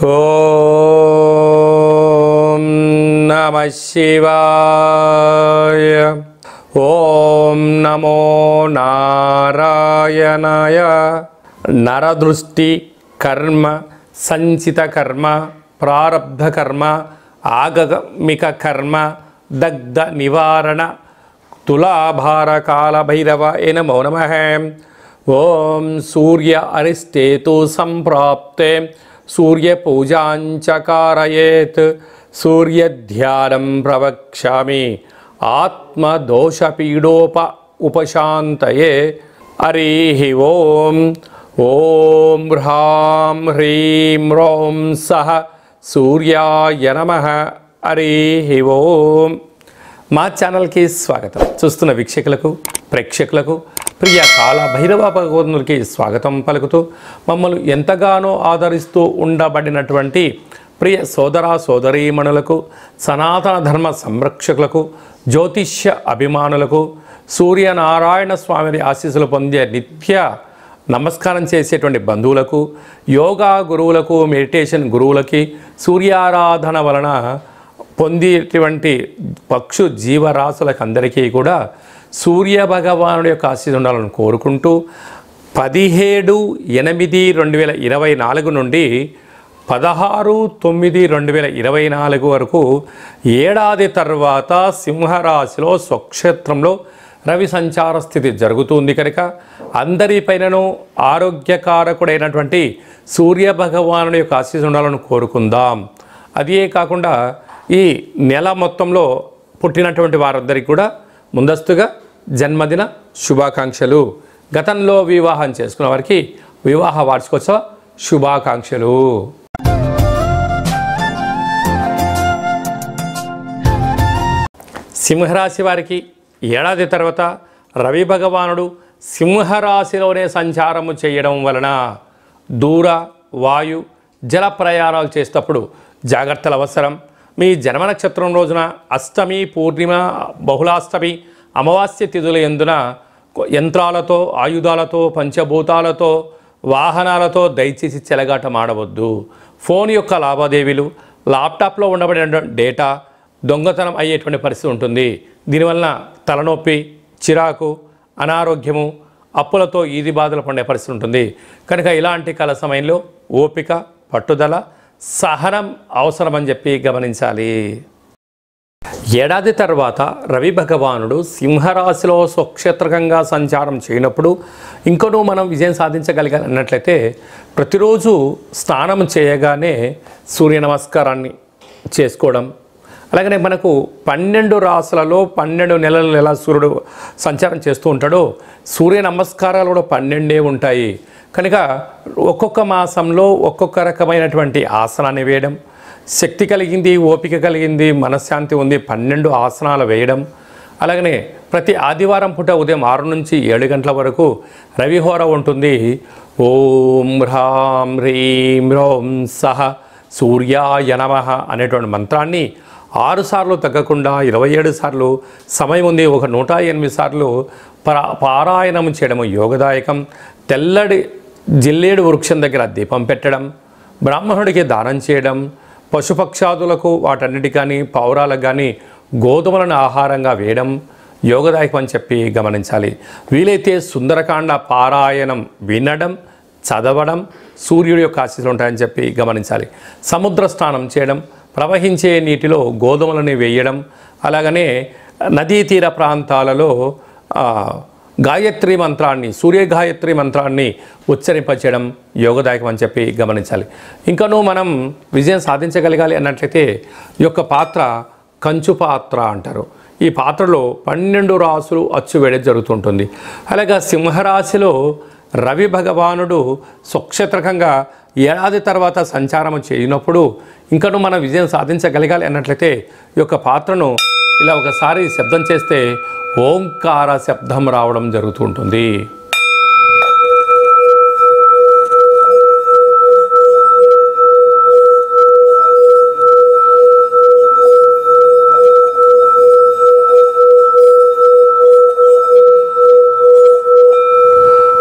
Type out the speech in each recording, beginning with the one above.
ఓం నమః శివాయ. ఓం నమో నారాయణాయ. నరదృష్టి కర్మ, సంచిత కర్మ, ప్రారబ్ధ కర్మ, ఆగమిక కర్మ, దగ్ధ నివారణ, తులాభార కాల భైరవ నమో నమః. ఓం సూర్య అరిష్టేతు సంప్రాప్తే సూర్యపూజాంచకారయేత్. సూర్యధ్యానం ప్రవక్ష్యామి ఆత్మదోషపీడోప ఉపశాంతయే. హరి ఓం. ఓం హ్రాం హ్రీం రోం సః సూర్యాయ నమః. హరి ఓం. మా ఛానల్కి స్వాగతం. చూస్తున్న వీక్షకులకు, ప్రేక్షకులకు, ప్రియ కాల భైరవ భగవంతునికి స్వాగతం పలుకుతూ, మమ్మల్ని ఎంతగానో ఆదరిస్తూ ఉండబడినటువంటి ప్రియ సోదర సోదరీమణులకు, సనాతన ధర్మ సంరక్షకులకు, జ్యోతిష్య అభిమానులకు, సూర్యనారాయణ స్వామిని ఆశీస్సులు పొందే నిత్య నమస్కారం చేసేటువంటి బంధువులకు, యోగా గురువులకు, మెడిటేషన్ గురువులకి, సూర్యారాధన వలన పొందేటువంటి పక్షు జీవరాశులకు అందరికీ కూడా సూర్య భగవానుడి యొక్క ఆశీస్సులు ఉండాలని కోరుకుంటూ 17/8/2024 నుండి 16/9/2024 వరకు ఏడాది తర్వాత సింహరాశిలో స్వక్షేత్రంలో రవి సంచార స్థితి జరుగుతుంది కనుక అందరిపైనను ఆరోగ్యకారకుడైనటువంటి సూర్య భగవానుడి యొక్క ఆశీస్సులు ఉండాలని కోరుకుందాం. అదే కాకుండా ఈ నెల మొత్తంలో పుట్టినటువంటి వారందరికీ కూడా ముందస్తుగా జన్మదిన శుభాకాంక్షలు. గతంలో వివాహం చేసుకున్న వారికి వివాహ వార్షికోత్సవ శుభాకాంక్షలు. సింహరాశి వారికి ఏడాది తర్వాత రవి భగవానుడు సింహరాశిలోనే సంచారము చేయడం వలన దూర వాయు జల ప్రయాణాలు చేసేటప్పుడు జాగ్రత్తలు అవసరం. మీ జన్మ నక్షత్రం రోజున అష్టమి, పూర్ణిమ, బహుళాష్టమి, అమావాస్య తిథుల యందున యంత్రాలతో, ఆయుధాలతో, పంచభూతాలతో, వాహనాలతో దయచేసి చెలగాటం ఆడవద్దు. ఫోన్ యొక్క లావాదేవీలు, ల్యాప్టాప్లో ఉండబడిన డేటా దొంగతనం అయ్యేటువంటి పరిస్థితి ఉంటుంది. దీనివలన తలనొప్పి, చిరాకు, అనారోగ్యము, అప్పులతో ఈది బాధలు పడే పరిస్థితి ఉంటుంది. కనుక ఇలాంటి కాల సమయంలో ఓపిక, పట్టుదల, సహనం అవసరమని చెప్పి గమనించాలి. ఏడాది తర్వాత రవి భగవానుడు సింహరాశిలో స్వక్షేత్రకంగా సంచారం చేయనప్పుడు ఇంకనూ మనం విజయం సాధించగలిగాలి అన్నట్లయితే ప్రతిరోజు స్నానం చేయగానే సూర్య నమస్కారాన్ని చేసుకోవడం. అలాగనే మనకు 12 రాశులలో 12 నెలలు ఎలా సూర్యుడు సంచారం చేస్తూ ఉంటాడో సూర్య నమస్కారాలు కూడా 12 ఉంటాయి. కనుక ఒక్కొక్క మాసంలో ఒక్కొక్క రకమైనటువంటి ఆసనాన్ని వేయడం, శక్తి కలిగింది, ఓపిక కలిగింది, మనశ్శాంతి ఉంది 12 ఆసనాలు వేయడం. అలాగనే ప్రతి ఆదివారం పూట ఉదయం 6 నుంచి 7 గంటల వరకు రవిహోర ఉంటుంది. ఓం హ్రాం హ్రీం రోం సః సూర్యాయ నమః అనేటువంటి మంత్రాన్ని 6 సార్లు తగ్గకుండా 27 సార్లు సమయం ఉంది, ఒక 108 సార్లు పారాయణం చేయడము యోగదాయకం. తెల్లడి జిల్లేడు వృక్షం దగ్గర దీపం పెట్టడం, బ్రాహ్మణుడికి దానం చేయడం, పశుపక్షాదులకు వాటన్నిటికి కానీ పౌరాలకు కానీ గోధుమలను ఆహారంగా వేయడం యోగదాయకం అని చెప్పి గమనించాలి. వీలైతే సుందరకాండ పారాయణం వినడం, చదవడం సూర్యుడి యొక్క ఆశీస్సులు ఉంటాయని చెప్పి గమనించాలి. సముద్ర స్నానం చేయడం, ప్రవహించే నీటిలో గోధుమలని వేయడం, అలాగనే నదీ తీర ప్రాంతాలలో గాయత్రి మంత్రాన్ని, సూర్య గాయత్రి మంత్రాన్ని ఉచ్చరింపచేయడం యోగదాయకం అని చెప్పి గమనించాలి. ఇంకనూ మనం విజయం సాధించగలగాలి అన్నట్లయితే ఈ యొక్క పాత్ర కంచు పాత్ర అంటారు. ఈ పాత్రలో 12 రాసులు అచ్చు వేయడం జరుగుతుంటుంది. అలాగే సింహరాశిలో రవి భగవానుడు స్వక్షేత్రకంగా ఏడాది తర్వాత సంచారం చేయనప్పుడు ఇంకనూ మనం విజయం సాధించగలగాలి అన్నట్లయితే ఈ యొక్క పాత్రను ఇలా ఒకసారి శబ్దం చేస్తే ఓంకార శబ్దం రావడం జరుగుతుంటుంది.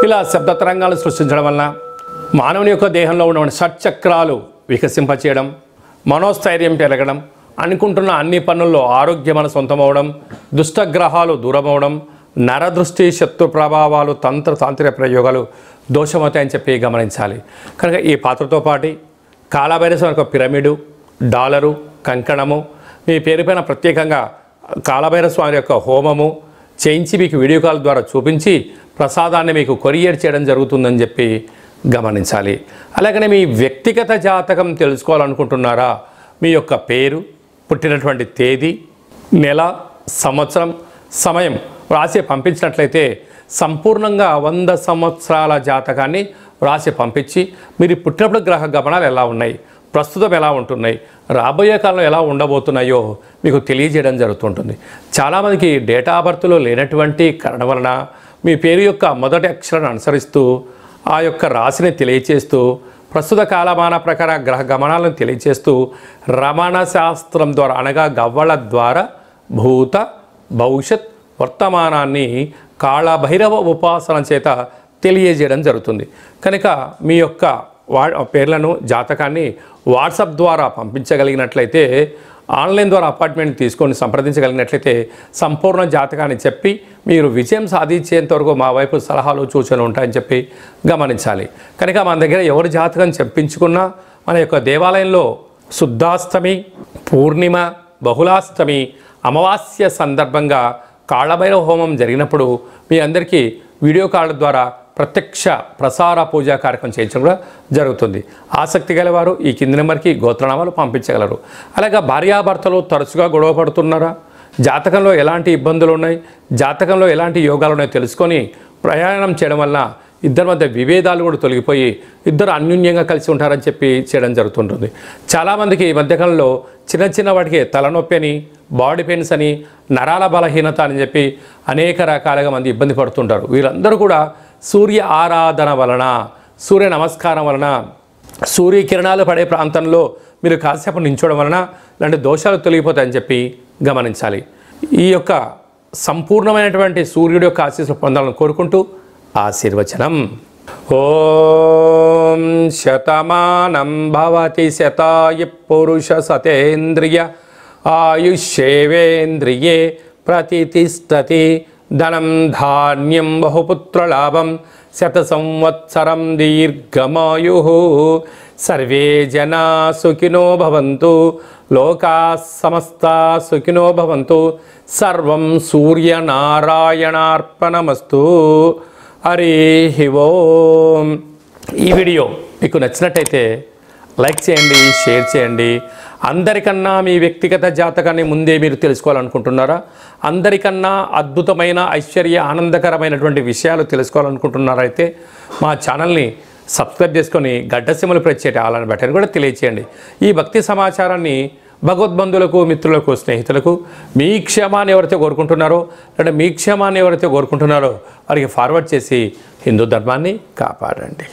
ఇలా శబ్ద తరంగాలు సృష్టించడం వలన మానవుని యొక్క దేహంలో ఉన్నటువంటి షట్చక్రాలు వికసింపచేయడం, మనోస్థైర్యం పెరగడం, అనుకుంటున్న అన్ని పనుల్లో ఆరోగ్యం మన సొంతమవడం, దుష్టగ్రహాలు దూరమవడం, నరదృష్టి శత్రు ప్రభావాలు తాంత్రిక ప్రయోగాలు దోషమవుతాయని చెప్పి గమనించాలి. కనుక ఈ పాత్రతో పాటు కాలభైరవ యొక్క పిరమిడు, డాలరు, కంకణము, మీ పేరు పైన ప్రత్యేకంగా కాలభైరవ స్వామి యొక్క హోమము చేయించి మీకు వీడియో కాల్ ద్వారా చూపించి ప్రసాదాన్ని మీకు కొరియర్ చేయడం జరుగుతుందని చెప్పి గమనించాలి. అలాగనే మీ వ్యక్తిగత జాతకం తెలుసుకోవాలనుకుంటున్నారా? మీ యొక్క పేరు, పుట్టినటువంటి తేదీ, నెల, సంవత్సరం, సమయం రాసి పంపించినట్లయితే సంపూర్ణంగా 100 సంవత్సరాల జాతకాన్ని రాసి పంపించి మీరు పుట్టినప్పుడు గ్రహ గమనాలు ఎలా ఉన్నాయి, ప్రస్తుతం ఎలా ఉంటున్నాయి, రాబోయే కాలంలో ఎలా ఉండబోతున్నాయో మీకు తెలియజేయడం జరుగుతుంటుంది. చాలామందికి డేటా ఆఫ్ బర్త్లో లేనటువంటి కారణం వలన మీ పేరు యొక్క మొదటి అక్షరాన్ని అనుసరిస్తూ ఆ యొక్క రాశిని తెలియచేస్తూ ప్రస్తుత కాలమాన ప్రకార గ్రహ గమనాలను తెలియచేస్తూ రమణ శాస్త్రం ద్వారా అనగా గవ్వల ద్వారా భూత భవిష్యత్ వర్తమానాన్ని కాళభైరవ ఉపాసన చేత తెలియజేయడం జరుగుతుంది. కనుక మీ యొక్క పేర్లను జాతకాన్ని వాట్సాప్ ద్వారా పంపించగలిగినట్లయితే, ఆన్లైన్ ద్వారా అపాయింట్మెంట్ తీసుకొని సంప్రదించగలిగినట్లయితే సంపూర్ణ జాతకాన్ని చెప్పి మీరు విజయం సాధించేంత వరకు మా వైపు సలహాలు సూచనలు ఉంటాయని చెప్పి గమనించాలి. కనుక మన దగ్గర ఎవరి జాతకం చెప్పించుకున్నా మన యొక్క దేవాలయంలో శుద్ధాష్టమి, పూర్ణిమ, బహుళాష్టమి, అమావాస్య సందర్భంగా కాళభైరవ హోమం జరిగినప్పుడు మీ అందరికీ వీడియో కాల్ ద్వారా ప్రత్యక్ష ప్రసార పూజా కార్యక్రమం చేయించడం కూడా జరుగుతుంది. ఆసక్తి గలవారు ఈ కింది నెంబర్కి గోత్రనామాలు పంపించగలరు. అలాగే భార్యాభర్తలు తరచుగా గొడవ పడుతున్నారా? జాతకంలో ఎలాంటి ఇబ్బందులు ఉన్నాయి, జాతకంలో ఎలాంటి యోగాలు ఉన్నాయో తెలుసుకొని ప్రయాణం చేయడం వల్ల ఇద్దరి మధ్య విభేదాలు కూడా తొలగిపోయి ఇద్దరు అన్యోన్యంగా కలిసి ఉంటారని చెప్పి చేయడం జరుగుతుంటుంది. చాలామందికి ఈ మధ్యకాలంలో చిన్న వాటికి తలనొప్పి అని, బాడీ పెయిన్స్ అని, నరాల బలహీనత అని చెప్పి అనేక రకాలుగా మంది ఇబ్బంది పడుతుంటారు. వీరందరూ కూడా సూర్య ఆరాధన వలన, సూర్య నమస్కారం వలన, సూర్యకిరణాలు పడే ప్రాంతంలో మీరు కాసేపు నించోవడం వలన ఇలాంటి దోషాలు తొలగిపోతాయని చెప్పి గమనించాలి. ఈ యొక్క సంపూర్ణమైనటువంటి సూర్యుడి యొక్క ఆశీస్సులు పొందాలని కోరుకుంటూ ఆశీర్వచనం. ఓం శతమానం భవతి శతాయు పురుష సతేంద్రియ ఆయుష్యేవేంద్రియే ప్రతితిష్టతి ధనం ధాన్యం బహుపుత్రలాభం శత సంవత్సరం దీర్ఘమాయు. సర్వే జనా సుఖినో భవంతు, లోకా సమస్తా సుఖినో భవంతు. సర్వం సూర్యనారాయణార్పణమస్తు. హరి ఓం. ఈ వీడియో మీకు నచ్చినట్టయితే లైక్ చేయండి, షేర్ చేయండి. అందరికన్నా మీ వ్యక్తిగత జాతకాన్ని ముందే మీరు తెలుసుకోవాలనుకుంటున్నారా? అందరికన్నా అద్భుతమైన ఐశ్వర్య ఆనందకరమైనటువంటి విషయాలు తెలుసుకోవాలనుకుంటున్నారా? అయితే మా ఛానల్ని సబ్స్క్రైబ్ చేసుకొని గడ్డసీమలు ప్రెస్ చేయండి, అలాని బటన్ కూడా తెలియచేయండి. ఈ భక్తి సమాచారాన్ని భగవద్బంధులకు, మిత్రులకు, స్నేహితులకు మీ క్షేమాన్ని ఎవరైతే కోరుకుంటున్నారో లేదా మీ క్షేమాన్ని ఎవరైతే కోరుకుంటున్నారో వారికి ఫార్వర్డ్ చేసి హిందూ ధర్మాన్ని కాపాడండి.